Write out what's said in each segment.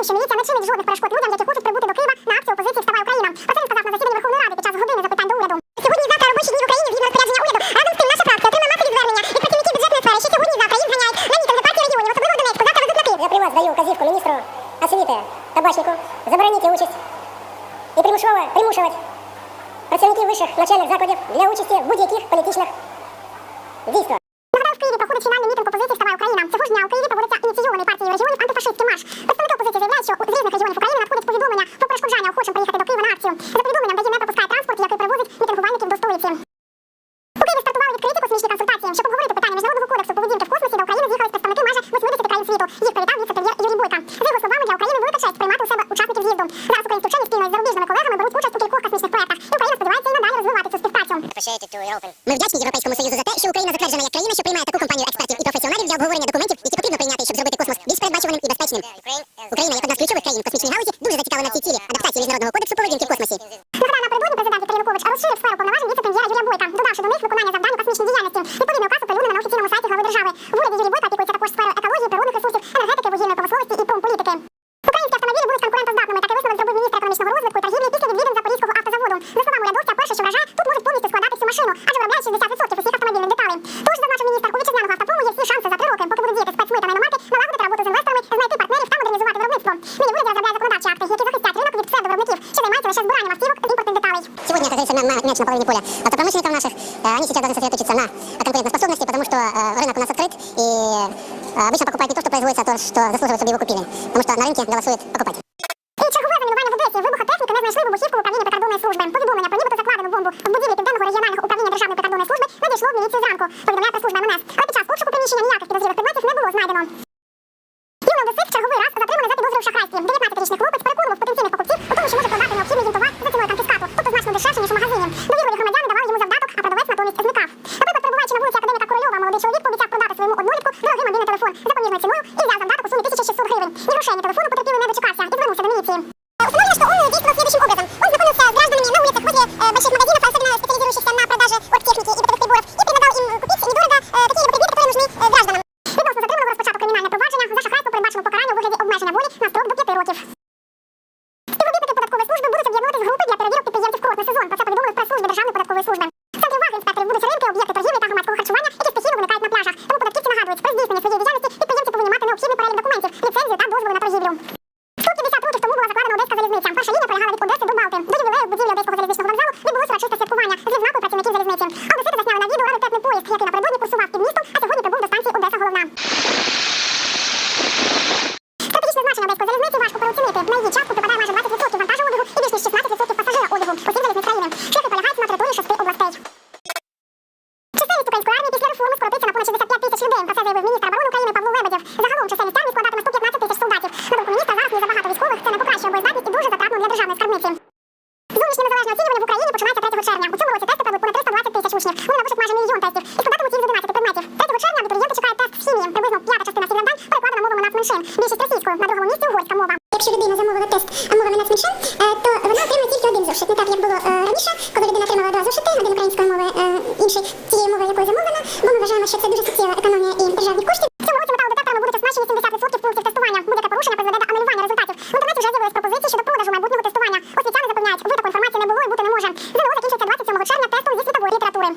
що міліція не чинить жодних перешкод людям, які хочуть прибути до Києва на акцію опозиції «Вставай Україна». Про це він сказав на засіданні Верховної Ради під час години запитань до уряду. Сьогодні і завтра робочі дні в Україні згідно розпорядження уряду. Разом з тим наша фракція отримала масові звернення від працівників бюджетної сфери, що сьогодні і завтра їх зганяють на мітинги партії регіонів, особливо в Донецьку. Завтра везуть на Київ. Я при вас даю указівку міністру освіти Табачнику заборонити участь і примушувати працівників вищих навчальних закладів для участі в будь-яких політичних дійствах. Нагадаю, в Києві проходить фінальний мітинг опозиції «Вставай Україна». Цього ж дня у Києві проводиться ініційований партією регіонів антифашистський марш. Представники опозиції заявляють, що з різних регіонів України надходять повідомлення про перешкоджання охочим приїхати до Києва на акцію. За повідомленням ДАІ не пропускає транспорт, який перевозить мітингувальників до столиці. У Києві стартували відкриті космічні консультації. Щоб обговорити питання Міжнародного кодексу поведінки в космосі, до України з'їхались представники майже 80 країн світу. Їх привітав віце-прем'єр Юрій Бойко. За його словами, для України велика честь приймати у себе учасників з'їзду. Зараз українські вчені спільно із зарубіжними колегами беруть участь у кількох космічних проєктах. І Україна сподівається і надалі розвивати цю співпрацю. Ми вдячні Європейському Союзу за те, що Україна затверджена як країна, що приймає таку компанію експертів і професіоналів для обговорення документів, які потрібно прийняти, щоб зробити космос більш передбачуваним і безпечним. Україна, як одна з ключових країн в космічній галузі, дуже зацікавлена в цій цілі адаптації Міжнародного кодексу поведінки в космосі. Нагадаю, напередодні президент Віктор Янукович розширив сферу повноважень віце-прем'єра Юрія Бойка, додавши до них виконання завдань у космічній діяльності. Відповідний указ оприлюднено на офіційному сайті глави держави. В уряді Юрій Бойко опікується також сферою екології, природних ресурсів, енергетики, вугільної промисловості і промполітики. Українські автомобілі будуть конкурентоздатними, такий висновок зробив міністр економічного розвитку і торгівлі після відвідин Запорізького автозаводу. За словами урядовця, перше, що вражає, тут можуть повністю складати всю машину, адже виробляють 60% усіх автомобільних деталей. Тож, зазначив міністр, у вітчизняного автопрому є всі шанси за 3 роки, поки будуть діяти спецмита на іномарки, налагодити роботу з інвесторами, знайти партнерів та модернізувати виробництво. Нині в уряді розробляє законодавчі акти, які захистять ринок від псевдовиробників, що займаються лише збиранням автівок з імпортних деталей. Сегодня, как говорится, мяч на половине поля. Автопромышленников наших, они сейчас должны сосредоточиться на конкурентоспособности, потому что рынок у нас открыт, и обычно покупают не то, что производится, а то, что заслуживает, чтобы его купили. Потому что на рынке голосует покупатель. І чергове замінування в Одесі. Вибухотехніки не знайшли вибухівку в управлінні прикордонної служби. Повідомлення про нібито закладену бомбу в будівлі Південного регіонального управління Державної прикордонної служби надійшло в міліцію зранку, повідомляє прес-служба МНС. Але під час обшуку приміщення ніяких підозрілих предметів не було знайдено. Юний одесит черговий раз затриманий за підозрою в шахрайстві. 19-річний хлопець переконував потенційних покупців у тому, що може продати необхідний їм товар за ціною конфіскату, тобто значно дешевше, ніж у магазині. Довірливі громадяни давали йому завдаток, а продавець натомість зникав. Наприклад, перебуваючи на вулиці Академіка Корольова, молодий чоловік пообіцяв продати своєму однолітку дорогий мобільний телефон за помірною ціною і взяв завдаток у сумі 1600 гривень. Ні грошей, ні телефону потерпілий не дочекався і звернувся до міліції. Установлено, что он действовал следующим образом. Он знакомился с гражданами на улицах возле больших магазинов, особенно специализирующихся на продаже оргтехники и бытовых приборов, и предлагал им купить недорого такие предметы, которые нужны гражданам. Відносно затриманого розпочато кримінальне провадження. За шахрайство передбачено покарання у вигляді обмеження волі на строк до 5 років. Співробітники податкової служби будуть об'єднуватись в групи для перевірок підприємців в курортний сезон. Про це повідомили в прес-службі Державної податкової служби. В центрі уваги інспекторів будуть ринки, об'єкти торгівлі та громадського харчування, які постійно виникають на пляжах. Тому податківці нагадують, при здійсненні своєї діяльності підприємці повинні мати необхідний перелік документів, ліцензію та дозволи на торгівлю. 150 років тому була закладена Одеська залізниця. Перша лінія пролягала від Одеси до Балти. До ювілею в будівлі Одеського залізничного вокзалу відбулося урочисте святкування з відзнакою працівників залізниці. А одесити засняли на відео раритетний поїзд, який напередодні курсував під містом, а сьогодні прибув до станції Одеса Головна. Стратегічне значення Одеської залізниці важко переоцінити. На її частку припадає майже 20% вантажообігу і більш ніж 16% пасажирообігу усіх залізниць країни. Шляхи полягають на території 6 областей. Чисельність української армії після реформи скоротиться на понад 65 тисяч людей. Про це заявив міністр оборони України Павло Лебедєв. Загалом чисельність армії складатиме 115 тисяч солдатів. На думку міністра, зараз не забагато військових, це не покращує боєздатність і дуже затратно для державної скарбниці. Зовнішнє незалежне оцінювання в Україні починається 3 червня. У цьому році тести проведуть понад 320 тисяч учнів. Вони напишуть майже 1 мільйон тестів і складатимуть їх з 11 предметів. 3 червня абітурієнти чекає тест з хімії. Приблизно 5-та частина всіх завдань перекладена мовами нацменшин. Більшість російською, на другому місці угорська мова. Якщо людина замовила тест мовами нацменшин, то вона отримує тільки один зошит. Не так, як було раніше, коли людина отримала 2 зошити, один української мови, інший тієї мови, якою замовлено, бо ми вважаємо, що це дуже суттєва економія і державних коштів. В цьому році металодетекторами будуть оснащені 70% пунктів тестування. Будь-яке порушення призведе до анулювання результатів. В інтернеті вже з'явились пропозиції щодо продажу майбутнього тестування. Освітяни запевняють, витоку інформації не було і бути не може. ЗНО закінчиться 27 червня тестом зі світової літератури.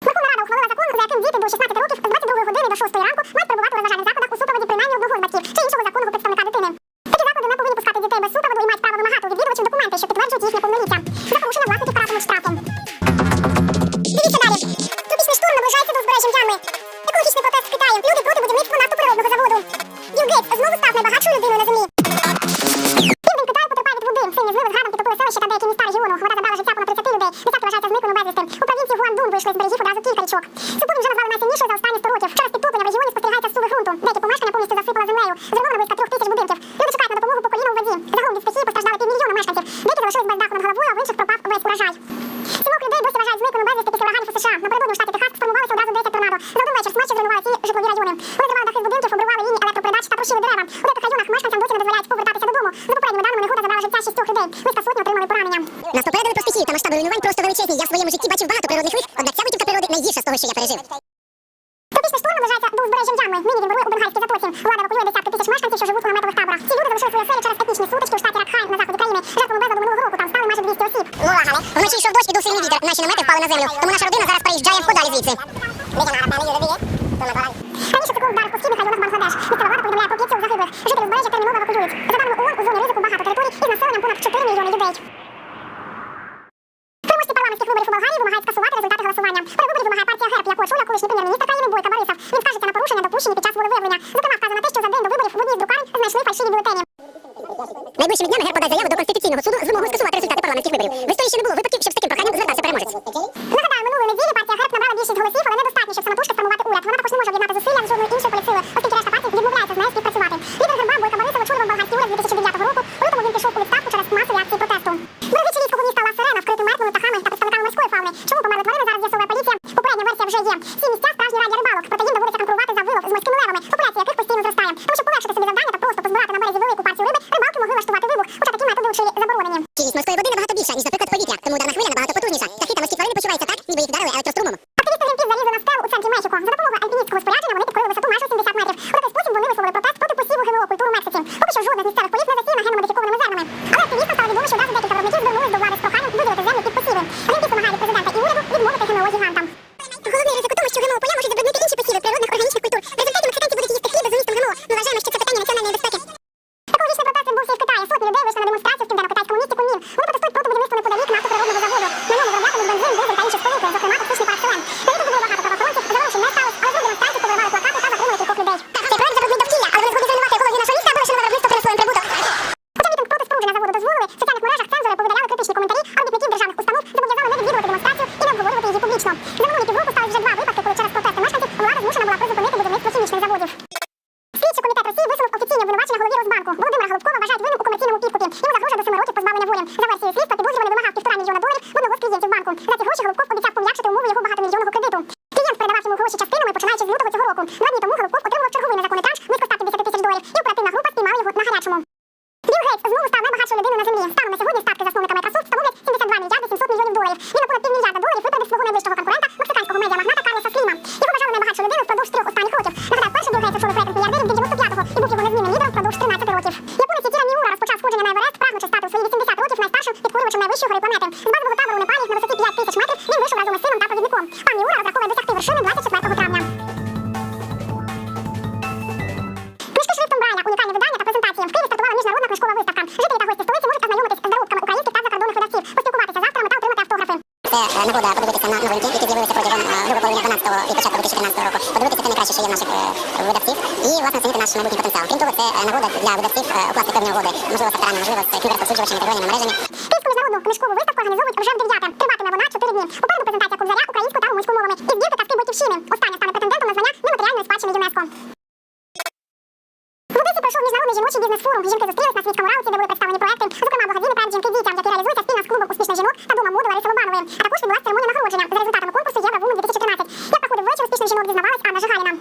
Верховна Рада ухвалила закон, за яким діти до 16 років з 22 години до 6 ранку мають перебувати у розважальних закладах у супроводі принаймні одного з батьків чи іншого законного представника дитини. Такі заклади не повинні пускати дітей без супроводу і мають право вимагати у відвідувачів документи, що підтверджують їхнє повноліття. За порушення власників каратимуть штрафом. Дивіться далі. Тропічний шторм наближається до узбережжя М'янми. Екологічний протест в Китаї. Люди проти будівництва нафтопровідного заводу. Білл Гейтс знову став найбагатшою людиною на землі. Південь Китаю потерпає від води. Сильні зливи з градом підтопили селища та деякі міста регіону. Вода забрала життя понад 30 людей. Десятки вважаються зниклими безвісти. У провінції Гуандун вийшли з берегів одразу кілька річок. Сьогодні вже Напередодні в штаті Техас сформувалися одразу 10 торнадо. За один вечір смерчі зруйнували ці житлові райони. Вони зривали дахи з будинків, обривали лінії електропередач та трощили дерева. У деяких районах мешканцям досі не дозволяють повертатися додому. За попередніми даними, негода забрала життя 6 людей. Близько сотні отримали поранення. Нас попередили про стихію та масштаби руйнувань просто величезні. Я в своєму житті бачив багато природних лих, однак ця витівка природи найгірша з того, що я пережив. Тропічний шторм наближається до узбережжя Ямми. Нині він вирує у Бенгальській затоці. Влада евакуює десятки тисяч мешканців, що живуть у наметових таборах. Ці люди залишили свої оселі через етнічні сутички у штаті Ракхайн на заході країни. Жертвами безладу минулого року там стали майже 200 осіб. Ну лагали. Вночі йшов дощ, підув сильний вітер. Наші намети впали на землю. Тому наша родина зараз переїжджає подалі звідси. Раніше циклон вдарив по східних районах Бангладеш. Місцева влада повідомляє про 5 тіл загиблих. Жителі узбережжя терміново евакуюють. За даними ООН, у зоні ризику багато територій із населенням понад 4 мільйони людей. Переможці парламентських виборів у Болгарії вимагають скасувати результати голосування. При виборів вимагає партія ГЕРБ, яку очолює колишній прем'єр-міністр країни Бойко Борисов. Він скаржиться на порушення, допущені під час волевиявлення. Зокрема, вказано те, що за день до виборів в одній з друкарень знайшли фальшиві бюлетені. Найближчими днями ГЕРБ подасть заяву до Конституційного суду з вимогою скасувати результати парламентських виборів. В історії ще не було випадків, щоб з таким проханням звертався переможець. Нагадаю, минулої неділі партія ГЕРБ набрала більшість голосів, але недостатньо, щоб самотужки сформувати уряд. Вона також не може об'єднати зусилля з жодної іншої політсили, оскільки решта партій відмовляється з нею співпрацювати. Лідер ГЕРБ Бойко Борисов очолював болгарський уряд з 2009 року. У лютому він пішов у відставку через масові акції протесту. Берегичі ліського міста Ла Серена вкрити мертвими птахами та представниками морської фауни. Чому померли тварини, зараз з'ясовує поліція. Попередня версія вже є. Ці місця справжні раді рибалок, проте їм доводиться конкурувати за вилов з морськими левами, популяція яких постійно зростає. Тому щоб полегшити собі завдання та просто позбирати на березі велику партію риби, рибалки могли влаштувати вибух, хоча такі методи у Чилі заборонені. Кількість морської води набагато більша, ніж, наприклад, повітря, тому ударна хвиля набагато потужніша. Птахи та морські тварини почуваються так, ніби їх вдарили електрострумом. Активісти грінпіс залізли на скелу у центрі Мехіко. За допомогою альпіністського спорядження вони підкорили висоту майже 70 метрів. У такий спосіб вони висловили протест проти посіву ГМО культур у Мексиці. Поки що жодна з місцевих полів не засіяна геномодифікованими зернами. Але активістам стало відомо, що одразу декілька виробників звернулись до влади з проханням виділити землю під посіви. Грінпіс вимагає від президента і уряду відмовити ГМО-гігантам. Головний ризик у тому, що ГМО поля можуть забруднити інші посіви природних органічних культур. В результаті мексиканці будуть їсти хліб з умістом ГМО. Ми вважаємо, що це питання національної безпеки. Екологічний протест відбувся і в Китаї. Сотні людей вийшли на демонстрацію в південно-китайському місті Куньмін. Вони протестують проти будівництва неподалік нафтоприробного заводу. На ньому вироблятимуть бензин, дизель та інші сполуки, зокрема токсичний парацелен. На відео було багато правоохоронців, загалом не сталося, але з демонстрації повиривали плакати та затримали кількох людей. Цей проект забруднить довкілля, але вони згодні зруйнувати екологію нашого міста, аби лише нове виробництво принесло їм прибуток. Хоча мітинг проти спорудження заводу дозволили, в соціальних мережах цензори повидаляли критичні коментарі, а робітників державних установ зобов'язали не відвідувати демонстрацію і не обговорювати її публічно. За минулі півроку стали вже 2 випадки, коли через протести мешканців влада змушена була призупинити будівництво хімічних заводів. Слідчий комітет Росії висунув офіційні обвинувачення голові Росбанку. Володимира Голубкова вважають винним у комерційному підкупі. Йому загрожує до 7 років позбавлення волі. За версією слідства підозрюваний вимагав $1,5 мільйона в одного з клієнтів банку. За ці гроші Голубков обіцяв пом'якшити умови його багатомільйонного кредиту. Клієнт передавав йому гроші частинами, починаючи з лютого цього року. 2 дні тому Голубков отримав черговий незаконний транш близько $150 000, і оперативна група спіймала його на гарячому. Білл Гейтс знову став найбагатшою людиною на землі. Станом на сьогодні статки засновника Microsoft становлять $72 700 мільйонів. Він на понад $500 мільярда випередив свого найближчого конкурента, мексиканського медіамагната Карлоса Сліма. Його вважали найбагатшою людиною впродовж 3 останніх років. Нагадаю, перший Білл Гейтс очолив рейтинг мільярдерів від 95-го і був його незмінним лідером впродовж 13 років. Японець Акіра Міура розпочав сходження на Еверест, прагнучи стати у свої 80 років найстаршим підкорювачем найвищої гори планети. З базового табору у Непалі на висоті 5000 метрів він вийшов разом із сином та провідником. Пан Міура розраховує досягти вершини 24 травня. Книжки шрифтом Брайля, унікальне видання та презентації. В Києві стартувала міжнародна книжкова виставка. Жителі та гості столиці можуть ознайомитись з доробками українських та закордонних видавців, поспілкуватися з авторами та отримати автографи. Це нагода подивитися на новинки, які з'явилися протягом другої половини 12-го і початку 2013 року. Подивитися те найкраще, що є в наших видавців, і, власне, оцінити наш майбутній потенціал. Крім того, це нагода для видавців укласти певні угоди, можливо, з авторами, можливо, з кіберрозповсюджувачами та торгівельними мережами. Київську міжнародну книжкову виставку організовують вже в 9-те. Триватиме вона 4 дні. Попереду презентація Кобзаря українською та румунською мовами. І збірка казки Бойківщини. Остання стане претендентом на звання нематеріальної спадщини ЮНЕСКО. В Одесі пройшов міжнародний жіночий бізнес-форум. Жінки зустрілись на світському рауті, де були представлені проекти, зокрема магазини «Проект жінки дітям», який реалізується спільно з клубом успішних жінок та домом моди Лариси Лобанової. А також відбулася церемонія нагородження за результатами конкурсу Євровумен 2014. Як проходив вечір успішних жінок, дізнавалась Анна Жигаліна.